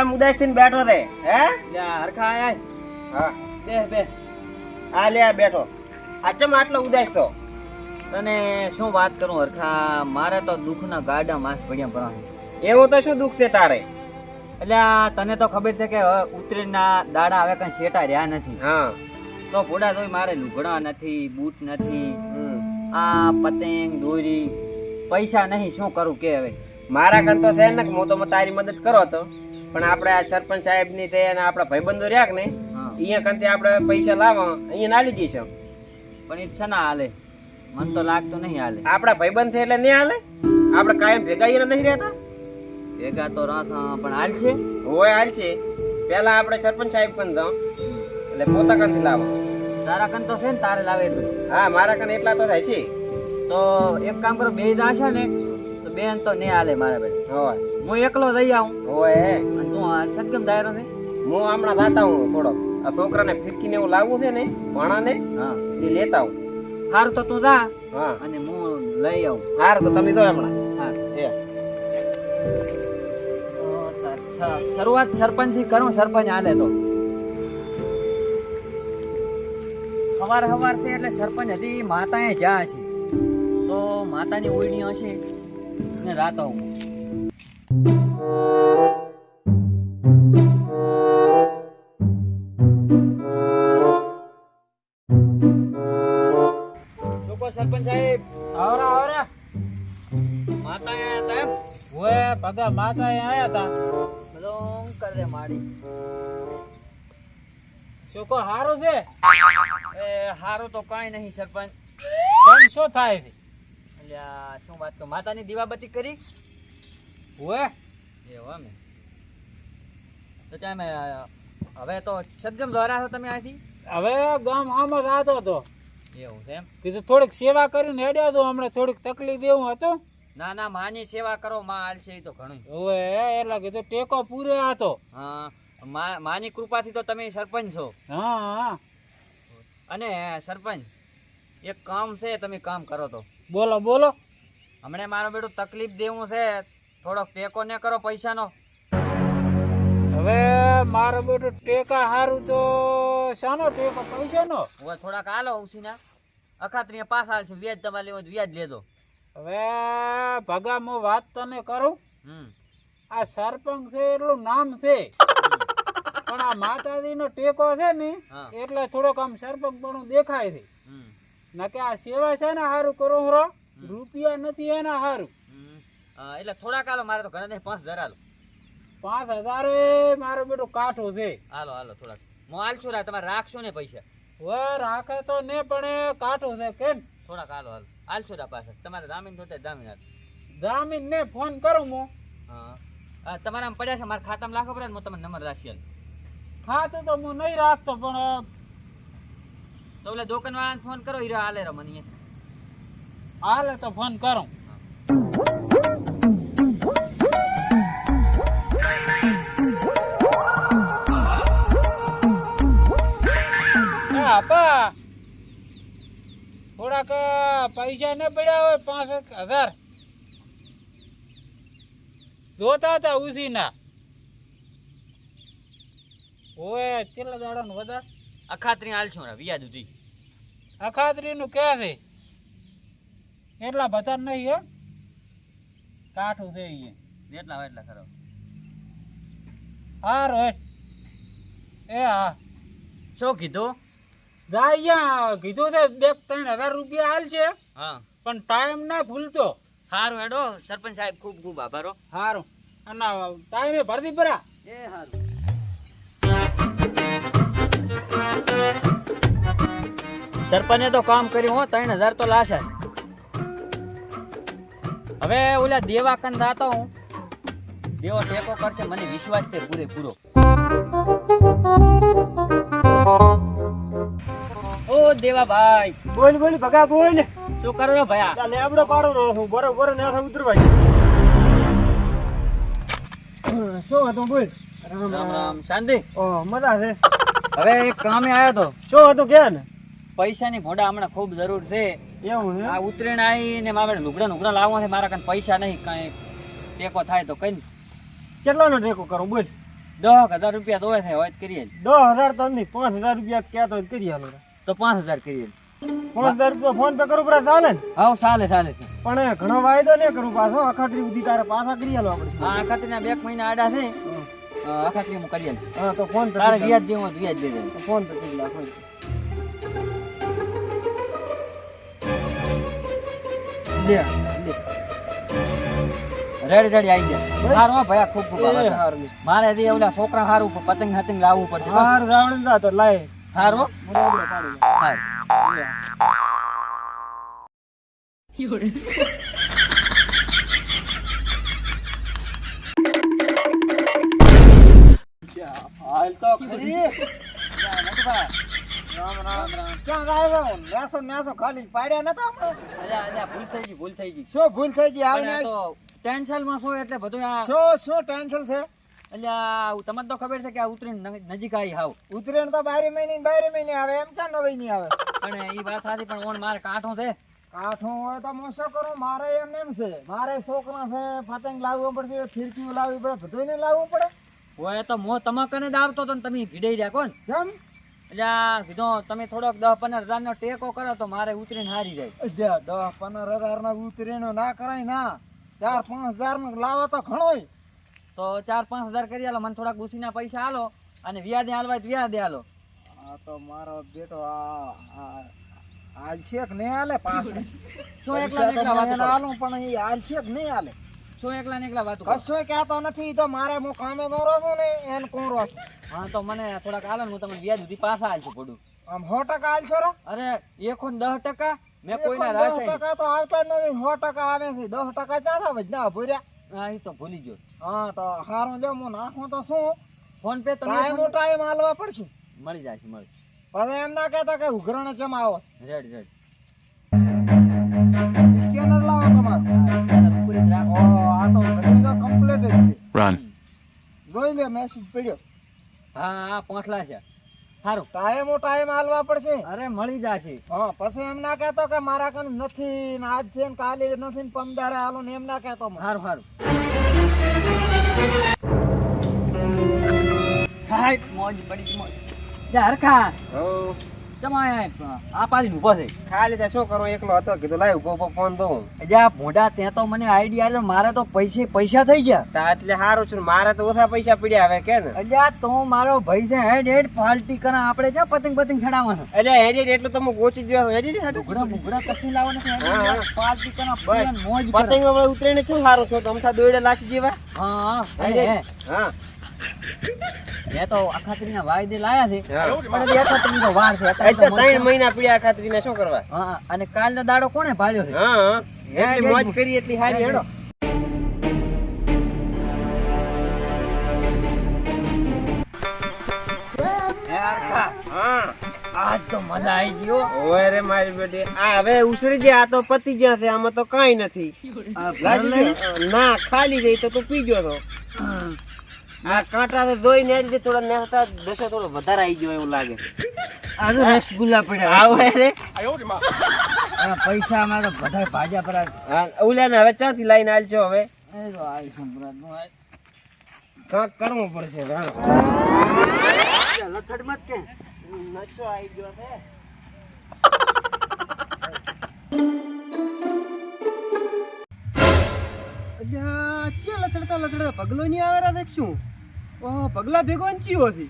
આમ ઉદાસ થઈને બેઠો છે હે? લે હરખા આય હા બે આ લે આ બેઠો. આ ચમ આટલો ઉદાસ તો? તને શું વાત કરું હરખા, મારે તો દુઃખના ગાડા માસ પડ્યા પર એવું તો શું દુઃખ છે તારે? એટલે તને તો ખબર છે કે ઉત્તરાયણના દાડા હવે કઈ શેટા રહ્યા નથી. હા તો ઘોડા જોઈ મારે લુગડા નથી, બૂટ નથી, આ પતંગ દોરી, પૈસા નહીં, શું કરું કે હવે? મારા કન તો છે ને, હું તો તારી મદદ કરો તો, પણ આપણે આ સરપંચ સાહેબ ની તે અને આપણા ભાઈબંધો રહ્યા કે ને, અહીંયા કંતે આપણે પૈસા લાવો અહીંયા નાલી જઈશું. પણ એ છે ના હાલે, મન તો લાગતું નહીં હાલે. આપણા ભાઈબંધ છે એટલે નહીં હાલે? આપણે કાયમ ભેગા અહીંયા નથી રહેતા? ભેગા તો રાથા પણ હાલ છે. હોય હાલ છે. પેલા આપણે સરપંચ સાહેબ કન જાઓ એટલે પોતા કનથી લાવો. તારા કન તો છે ને, તારે લાવે એટલું. હા મારા કન એટલા તો થાય છે. તો એક કામ કરો, બે જાશે ને તો બેન તો નહીં હાલે મારા બેન. હોય હું એકલો જઈ આવું. હોય અને તું સદગમ દાયરો છે. હું હમણાં જાતા હું થોડોક આ છોકરાને ફિરકીને એવું લાવવું છે ને ભાણાને, હા એ લેતા હું. સારું તો તું જા હા અને હું લઈ આવું. હાર તો તમે જો હમણાં. હા એ શરૂઆત સરપંચ થી કરું. સરપંચ હાલે તો સવાર સવાર છે એટલે સરપંચ હજી માતાએ જા હશે, તો માતાની ઓયડી હશે ને રાત આવું. શું સરપંચ સાહેબ? આવરા માતા આયા હતા એમ? ઓએ ભગા માતા આયા હતા. બધો કરી દે માડી. છોકો હારું છે? એ હારું તો કાંઈ નહીં સરપંચ. કેમ શું થાય છે? એટલે આ શું વાત તો માતાની દીવાબત્તી કરી? ઓએ એવું એમ? તો તમે હવે તો સદગમ દ્વારા છો તમે અહીંથી? હવે ગામ આમ જ આતો હતો, એવું છે એમ? કીધું થોડીક સેવા કરીને હેડ્યો હતો, હમણાં થોડીક તકલીફ દેવું હતું. ના ના, માની સેવા કરો, માં હાલ છે એ તો ઘણું. ઓએ એટલે કીધું ટેકો પૂરે હતો. હા, માની કૃપાથી તો તમે સરપંચ છો. હા હા અને સરપંચ એક કામ છે, તમે કામ કરો તો. બોલો બોલો. હમણે મારો બેટું તકલીફ દેવું છે, થોડોક ટેકો ને કરો પૈસાનો. હવે મારો બેટો ટેકા હારું તો શાનો ટેકો? પૈસાનો? હવે થોડાક હાલો ઉછીના અખાત્રીએ પાસ હાલશું, વ્યાજ તમારે લેવું હોય તો વ્યાજ લેજો. હવે ભગા હું વાત તને કરું, આ સરપંચ છે એટલું નામ છે, પણ આ માતાજી નો ટેકો છે ને એટલે થોડોક આમ સરપંચ પણ દેખાય છે. ના કે આ સેવા છે ને હારું કરો હરો, રૂપિયા નથી એના હારું. એટલે થોડાક હાલો, મારે તો ઘણા નહીં 5000 હાલો. 5000 મારો બેટો કાઠો છે. હાલો હાલો થોડાક હું હાલશું, તમારે રાખશો ને પૈસા? હવે રાખે તો ને પણ એ કાઠો છે કેમ? થોડાક હાલો હાલો હાલશું પાછળ. તમારે જામીન થતા જામીન હાલ. જામીન ને ફોન કરું હું. હા તમારા આમ પડ્યા છે, મારા ખાતામાં લાખો પડે, હું તમને નંબર રાખી હાલ. ખાતું તો હું નહીં રાખતો, પણ તો એટલે દુકાન વાળાને ફોન કરો, હીરો હાલે રો મને હાલે તો ફોન કરું. આપા થોડાક પૈસા ને પડ્યા હોય 5000 જોતા હતા ઉસીના. ઓય કેટલા દાડા નું વધાર? અખાત્રી હાલશું ને વ્યાજ ઉધી. અખાત્રી નું કે છે એટલા બધા નહીં હો, કાઠું છે એટલા હોય એટલા ખરો. હારું હે. એ હા શું કીધું? અહીંયા કીધું છે 2-3000 રૂપિયા હાલ છે, હા પણ ટાઈમ ના ભૂલતો. સારું હેડો સરપંચ સાહેબ, ખૂબ ખૂબ આભારો. સારું અને ટાઈમે ભરતી ભરા. એ સારું. સરપંચે તો કામ કર્યું હો, 3000 તો લાશે. હવે ઓલા દેવા કન જાતો હું, દેવો ટેકો કરશે, મને વિશ્વાસ છે પૂરેપૂરો. ઓ દેવા ભાઈ, બોલ બોલ ભગા બોલ. શું કરો છો ભયા? ચાલે આપડે પાડો રહો છું, બરોબર ને આ ઉતરવા. શું હતું બોલ? રામ રામ, શાંતિ? ઓ મજા છે. હવે એક કામે આવ્યો તો. શું હતું કે ને? પૈસાની ભોડા હમણાં ખૂબ જરૂર છે. એવું છે? આ ઉતરેણ આવી ને મારે લુગડા લાવવા છે, મારા કાન પૈસા નહીં, કઈ ટેકો થાય તો કઈ. કેટલાનો ટેકો કરું બોલ? 10,000 રૂપિયા દોવે છે વાત કરીએ 10,000 તો નહીં 5,000 રૂપિયા કહેતો હોય તો કરી હાલો તો 5,000 કરીએ 5,000 રૂપિયા ફોન પે કરું પડે ચાલે ને હાવ ચાલે છે પણ ઘણો વાયદો નહીં કરું પાછો અખાત્રી સુધી તારે પાછા કરી હાલો આપણે આ ખાતરના 2 મહિના આડા છે ખાતરી હું કરી આલીશ હા તો ફોન પે તારે વ્યાજ દેવું હોય તો વ્યાજ દેજે ફોન પે કરી નાખો લે રેડી આવી ગયા હારો ભાઈ ખૂબ ખૂબ આભાર હાર મારે હજી ઓલા છોકરા હારું પતંગ હાતંગ લાવવું પડશે હાર રાવણ જા તો લાય હારો બરાબર પાડી હાર હાલ તો ખરી રામ રામ ક્યાં ગાયો નેસો ખાલી પાડ્યા નતા આપણે અલ્યા ભૂલ થઈ ગઈ શું ભૂલ થઈ ગઈ પણ આવને આ તો ટેન્શન માં છો એટલે બધું આ શું ટેન્શન છે અલ્યા તમને તો ખબર છે કે આ ઉતરીને નજીક આવી હાવ ઉતરેણ તો 12 મહિને આવે એમ ક્યાં નવાઈ નહીં આવે પણ એ વાત સાચી પણ ઓન મારે કાંઠો છે કાઠું હોય તો હું શું કરું મારે એમ છે મારે છોકરા છે પતંગ લાવવું પડશે ફિરકીઓ લાવવી પડે બધું ને લાવવું પડે હોય તો મો તમાકને જ આવતો તો ને તમે ભીડાઈ રહ્યા કોણ કેમ એટલે કીધું તમે થોડોક 10-15 હજાર નો ટેકો કરો તો મારે ઉતરીને હારી જાય 10-15 હજાર ના ઉતરેણો ના કરાય ના 4-5 હજાર માં લાવો તો ઘણોય તો 4-5 હજાર કરી આલો મને થોડાક ઉછીના પૈસા આલો અને વ્યાજે હાલવા તો વ્યાજે આલો આ તો મારો બેટો હાલ છે કે નહીં હાલે પાસ શું એકલા ને એકલા વાતો કરો? હાલું પણ એ હાલ છે કે નહીં હાલે શું એકલા ને એકલા વાતો કરો? કશું કહેતો નથી તો મારે હું કામે દોરો છું ને એને કોણ રોસ હા તો મને થોડાક આલો ને હું તમને વ્યાજ સુધી પાછા આલશું પડું આમ 100% હાલ છો રે અરે 10% મેં કોઈના રાશે નહીં. 10% તો આવતા જ નથી 100% આવે છે 10% ચાથા વજના ભૂર્યા હા એ તો ભૂલી ગયો હા તો હારું લ્યો હું નાખું તો શું ફોન પે તમે ટાઈમ હાલવા પડશે મળી જાય છે મળી પછી એમ ના કહેતા કે ઉઘરાણે ચમ આવો રેડ સ્કેનર લાવો તમારું પૂરી રાખો આ તો બધું તો કમ્પ્લીટ જ છે Run. જોઈ લે મેસેજ પડ્યો હા પોંઠલા છે સારું ટાઈમ હાલવા પડશે અરે મળી જશે હા પછી એમ ના કહેતો કે મારા કન નથી ને આજ છે ને કાલે નથી ને પમદાડે હાલો ને એમ ના કહેતો મને. સારું હાય મોજ પડી ગઈ મોજ જા હરખા હો તમાય આ પાડીને ઊભો છે ખાલી ત્યાં શું કરું એકલો હતો કીધું લાવ ઉભો ફોન દઉં જા ભોંડા ત્યાં તો મને આઈડિયા આલ્યો મારે તો પૈસા થઈ ગયા તા એટલે સારું છે ને મારે તો ઓછા પૈસા પડ્યા હવે કે ને અલ્યા તો મારો ભાઈ છે હેડ પાર્ટી કરા આપણે જા પતંગ ચડાવવાનો એટલે હેડી એટલું તો હું ગોચી જ હેડી મુગડા કસી લાવવાનો છે હા. પાર્ટી કરા બસ. પૂરા મોજ કરે. પતંગ આપણે ઉતરીને શું સારું છો તમથા દોડે લાસી જેવા હા હા એ તો અખાત્રીના વાયદે લાયા છે હા. પણ હજી અખાત્રીનો વાર છે અત્યારે એટલે તો 3 મહિના પડ્યા ખાતરીને શું કરવા હા અને કાલનો દાડો કોણે ભાળ્યો છે હા એટલી મોજ કરી એટલી સારી હેડો હા આજ તો મજા આવી ગયો ઓય રે મારી બેટી આ હવે ઉસળી ગયા આ તો પતી ગયા છે આમાં તો કાંઈ નથી લાસી ગયો? ના ખાલી ગઈ તો તું પી ગયો તો આ કાંટા તો ધોઈ ને એટલે થોડા નેસતા દસો થોડો વધારે આવી ગયો એવું લાગે આજે રસગુલ્લા પડ્યા આવો રે અને પૈસા અમારે તો બધા ભાજ્યા પર હા ઓલા ને હવે ક્યાંથી લઈને આલજો હવે કાંક કરવું પડશે લથડ મત કે નશો આવી ગયો છે અલ્યા ચિયા લથડતા પગલો નહીં આવે રા દેખશું ઓહો પગલા ભેગો ને ચિયો છે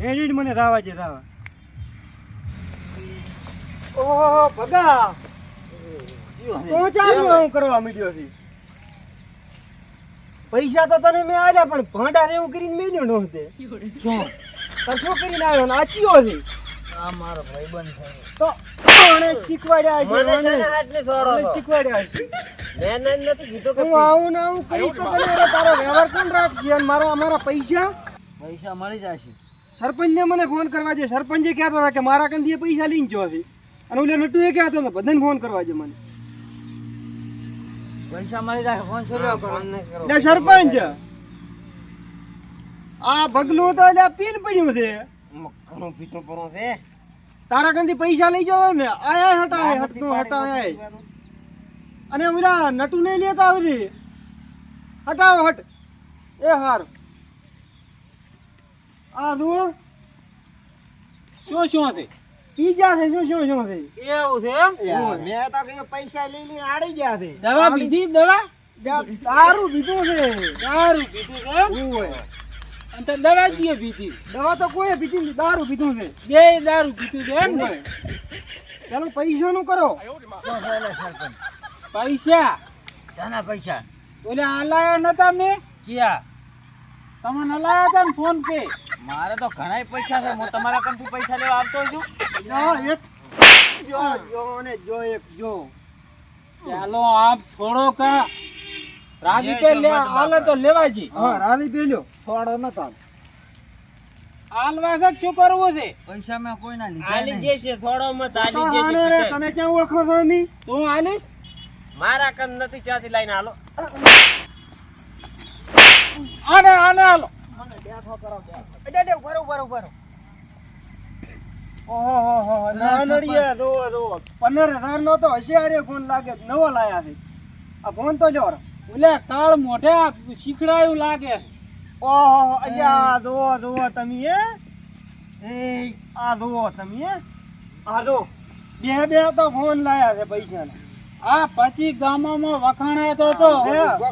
હેડી મને ધાવા છે ધાવા ઓહો પગા હું ચાલુ હું કરવા માંડ્યો છે પૈસા તો તને મેં આલ્યા પણ ભાંડા ને એવું કરીને મેલ્યો નો તે શું તાર શું કરીને આવ્યો ને આ ચિયો છે આ મારો ભાઈબંધ છે તો કોણે શીખવાડ્યા છે મને છે મને ને આટલે થોડો તો. શીખવાડ્યા છે મેં નથી કીધું કે હું આવું ને આવું કરીશ તો તને હવે તારો વ્યવહાર કોણ રાખશે અને અમારા પૈસા પૈસા મળી જશે સરપંચને મને ફોન કરવા છે સરપંચે કહેતા હતા કે મારા કંદી પૈસા લઈને જો છે અને ઓલા નટુએ કહેતા હતા બધાને ફોન કરવા છે મને પૈસા મળી જશે ફોન છોડ્યો કરો ફોન નહીં કરો. એટલે સરપંચ આ ભગલું તો એટલે પીન પડ્યું છે ઘણું પીતો પરો છે તારા કંદી પૈસા લઈ જાવ ને આયા હટાવે હટનું હટાવે અને ઓલા નટુ નહીં લેતા આવતી હટાવો હટ એ હાર આ જુઓ શું શું છે પીઝા છે શું શું શું છે એવું છે એમ મેં તો કીધું પૈસા લઈ લઈને આડી ગયા છે દવા પીધી દવા દારૂ પીધું છે દારૂ પીધું છે એમ ઓય. અને તો દવા કીએ પીધી દવા તો કોઈ પીધી નથી, દારૂ પીધું છે બે દારૂ પીધું છે એમ ને ચાલો પૈસા નું કરો પૈસા શાના પૈસા ઓલે હલાયા નતા મેં ક્યાં તમને હલાયા હતા ને ફોન પે મારે તો ઘણાય પૈસા છે હું તમારા કંથી પૈસા લેવા આવતો છું જો એક જો જો ને જો એક જો ચાલો આપ થોડો કા રાજી પે લે હાલે તો લેવાજી હા રાધી પેલ્યો સોડો નતો હાલવા છે શું કરવું છે પૈસા મેં કોઈના લીધા આલી નહીં જશે થોડો મત આલી આનો રે જશે તને ક્યાં ઓળખો છો મી તું હાલીશ મારા કન નથી ચાથી લઈને હાલો આને આને હાલો ઓહો નાનડિયા જો જો 15,000 નો તો હશિયારી ફોન લાગે નવો લાયા છે આ ફોન તો જો ઓલે કાળ મોઢે શીખડાયું લાગે ઓહો અયા જો જો તમે એ આ જો તમે આ જો બે તો ફોન લાયા છે પૈસા આ પછી ગામમાં વખાણા તો તો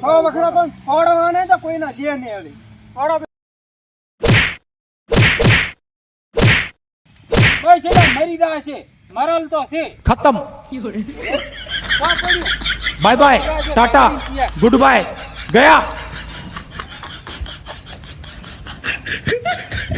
સો વખરા તો ફોડવા ને તો કોઈના દે નહીં હવે ફોડો બસ એટલે મરી રહ્યા છે મરલ તો છે खत्म bye bye tata good bye गया